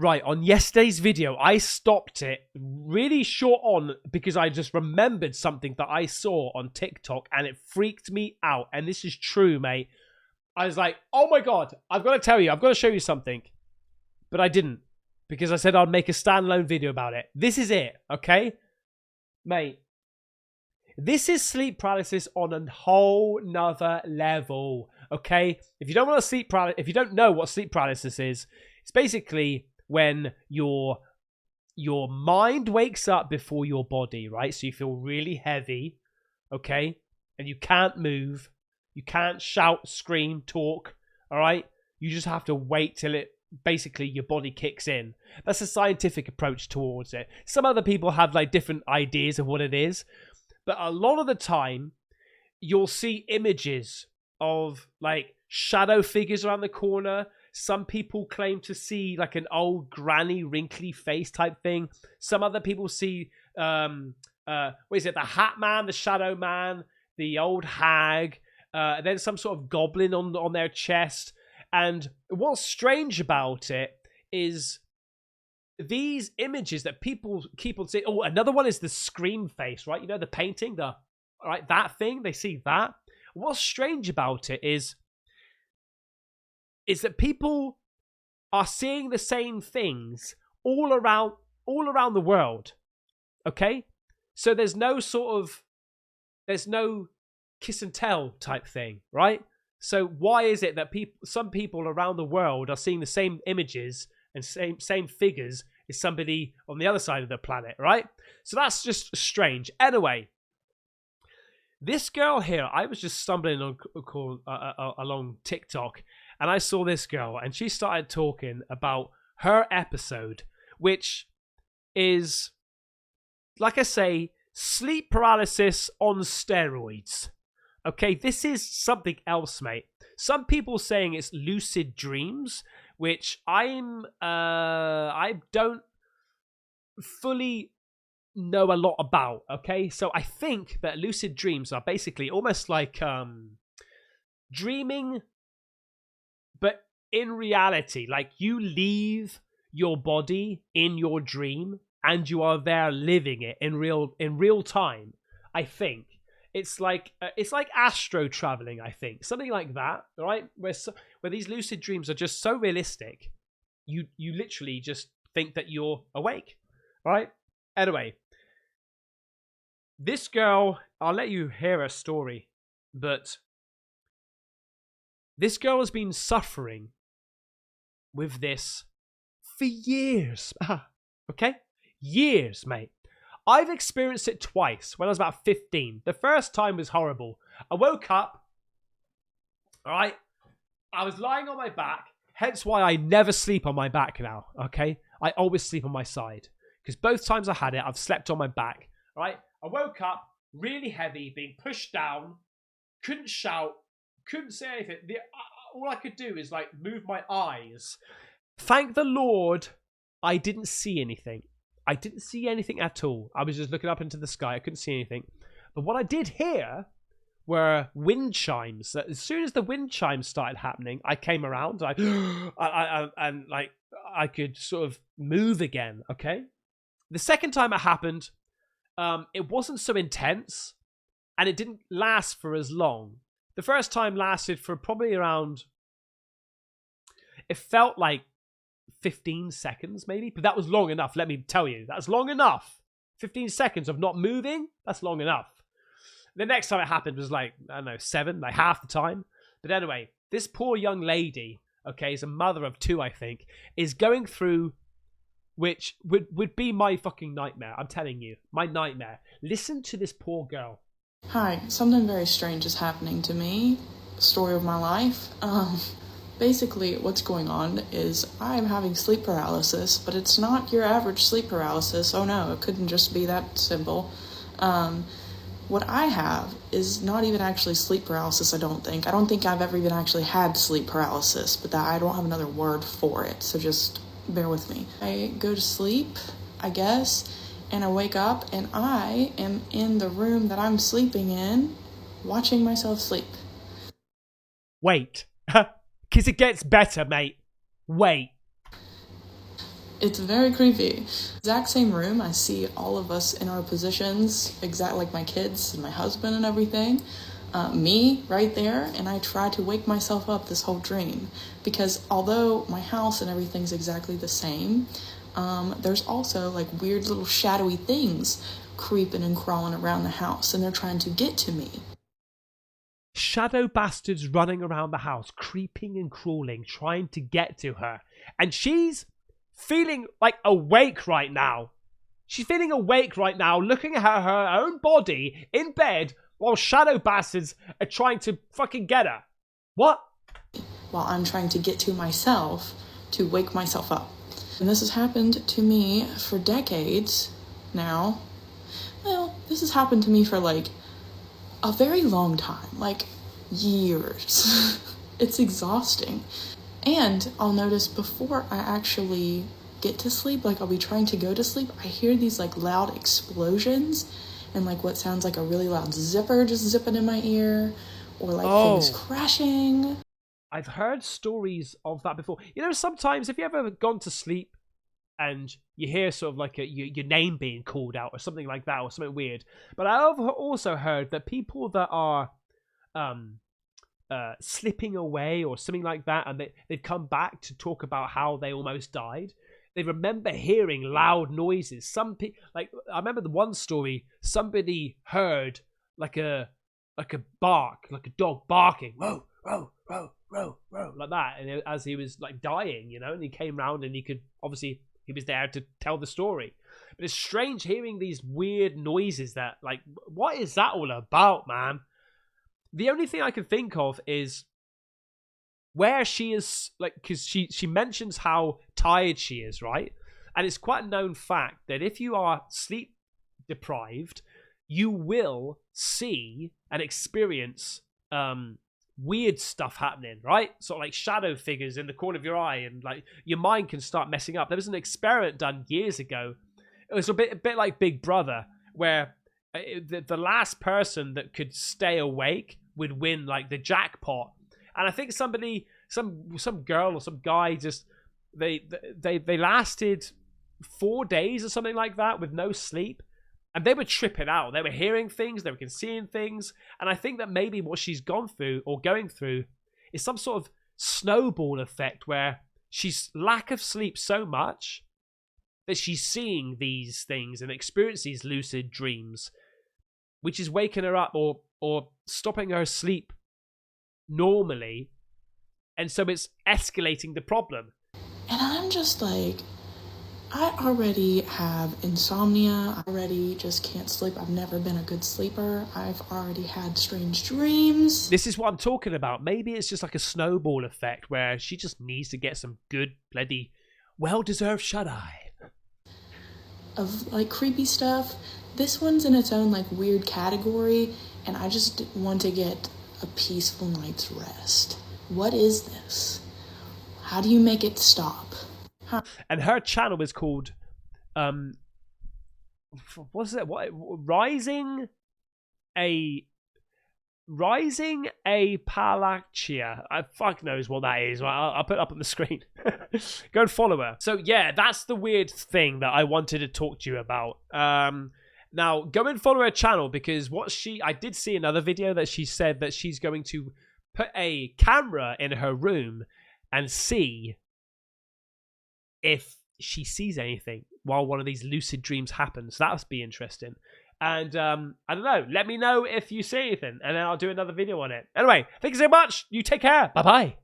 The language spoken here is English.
Right, on yesterday's video, I stopped it really short on because I just remembered something that I saw on TikTok and it freaked me out. And this is true, mate. I was like, oh my God, I've got to tell you, I've got to show you something. But I didn't because I said I'd make a standalone video about it. This is it, okay? Mate, this is sleep paralysis on a whole nother level, okay? If you don't know what sleep paralysis is, it's basically when your mind wakes up before your body, right? So you feel really heavy, okay? And you can't move. You can't shout, scream, talk, all right? You just have to wait till basically your body kicks in. That's a scientific approach towards it. Some other people have like different ideas of what it is. But a lot of the time, you'll see images of like shadow figures around the corner. Some people claim to see like an old granny wrinkly face type thing. Some other people see, what is it? The Hat Man, the Shadow Man, the old hag, then some sort of goblin on their chest. And what's strange about it is these images that people keep on seeing. Oh, another one is the scream face, right? You know, the painting, right, that thing, they see that. What's strange about it is that people are seeing the same things all around the world. Okay? So there's no kiss and tell type thing, right? So why is it that some people around the world are seeing the same images and same figures as somebody on the other side of the planet, right? So that's just strange. Anyway, this girl here, I was just stumbling along TikTok, and I saw this girl, and she started talking about her episode, which is, like I say, sleep paralysis on steroids. Okay, this is something else, mate. Some people saying it's lucid dreams, which I don't fully know a lot about, okay? So I think that lucid dreams are basically almost like dreaming, but in reality, like you leave your body in your dream and you are there living it in real time. I think it's like astro traveling. I think something like that, right? Where these lucid dreams are just so realistic, you literally just think that you're awake, right? Anyway, this girl, I'll let you hear her story, but this girl has been suffering with this for years. Okay? Years, mate. I've experienced it twice when I was about 15. The first time was horrible. I woke up, all right? I was lying on my back, hence why I never sleep on my back now, okay? I always sleep on my side, because both times I had it, I've slept on my back, all right? I woke up really heavy, being pushed down, couldn't shout, couldn't say anything. All I could do is like move my eyes. Thank the Lord I didn't see anything. I didn't see anything at all. I was just looking up into the sky. I couldn't see anything. But what I did hear were wind chimes. As soon as the wind chimes started happening, I came around. And I could sort of move again. Okay. The second time it happened, it wasn't so intense, and it didn't last for as long. The first time lasted for probably around, it felt like 15 seconds maybe, but that was long enough. Let me tell you, that's long enough. 15 seconds of not moving, that's long enough. The next time it happened was like, I don't know, 7, like half the time. But anyway, this poor young lady, okay, is a mother of 2, I think, is going through, which would be my fucking nightmare. I'm telling you, my nightmare. Listen to this poor girl. Hi, something very strange is happening to me. Story of my life. Basically, what's going on is I'm having sleep paralysis, but it's not your average sleep paralysis. Oh no, it couldn't just be that simple. What I have is not even actually sleep paralysis, I don't think. I don't think I've ever even actually had sleep paralysis, but I don't have another word for it, so just bear with me. I go to sleep, I guess, and I wake up, and I am in the room that I'm sleeping in, watching myself sleep. Wait. Because it gets better, mate. Wait. It's very creepy. Exact same room, I see all of us in our positions, exact like my kids and my husband and everything. Me right there, and I try to wake myself up this whole dream because although my house and everything's exactly the same, there's also like weird little shadowy things creeping and crawling around the house, and they're trying to get to me. Shadow bastards running around the house, creeping and crawling, trying to get to her. And she's feeling like awake right now. She's feeling awake right now, looking at her own body in bed while shadow bastards are trying to fucking get her. What? While I'm trying to get to myself to wake myself up. And this has happened to me for decades now. Well, this has happened to me for like a very long time, like years. It's exhausting. And I'll notice before I actually get to sleep, like I'll be trying to go to sleep, I hear these like loud explosions and like what sounds like a really loud zipper just zipping in my ear, or like things crashing. I've heard stories of that before. You know, sometimes if you ever gone to sleep and you hear sort of like your name being called out or something like that, or something weird. But I've also heard that people that are slipping away or something like that, and they've come back to talk about how they almost died, they remember hearing loud noises. Some people, like I remember the one story, somebody heard like a bark, like a dog barking, whoa, whoa, whoa, whoa, whoa, like that, and as he was like dying, you know, and he came round and he could obviously. He was there to tell the story. But it's strange hearing these weird noises that, like, what is that all about, man? The only thing I can think of is where she is, like, because she mentions how tired she is, right? And it's quite a known fact that if you are sleep deprived, you will see and experience weird stuff happening, right? Sort of like shadow figures in the corner of your eye, and like your mind can start messing up. There was an experiment done years ago. It was a bit like Big Brother, where the last person that could stay awake would win like the jackpot. And I think some girl or some guy just they lasted 4 days or something like that with no sleep. And they were tripping out. They were hearing things. They were seeing things. And I think that maybe what she's gone through or going through is some sort of snowball effect where she's lack of sleep so much that she's seeing these things and experiencing these lucid dreams, which is waking her up or stopping her sleep normally. And so it's escalating the problem. And I'm just like, I already have insomnia. I already just can't sleep. I've never been a good sleeper. I've already had strange dreams. This is what I'm talking about. Maybe it's just like a snowball effect where she just needs to get some good, bloody, well-deserved shut-eye. Of like creepy stuff. This one's in its own like weird category, and I just want to get a peaceful night's rest. What is this? How do you make it stop? And her channel is called, what's it? What? Rising a Palachia. I fuck knows what that is. I'll put it up on the screen. Go and follow her. So yeah, that's the weird thing that I wanted to talk to you about. Now go and follow her channel, because I did see another video that she said that she's going to put a camera in her room and see if she sees anything while one of these lucid dreams happens. That must be interesting. And I don't know, let me know if you see anything, and then I'll do another video on it. Anyway, thank you so much. You take care. Bye-bye.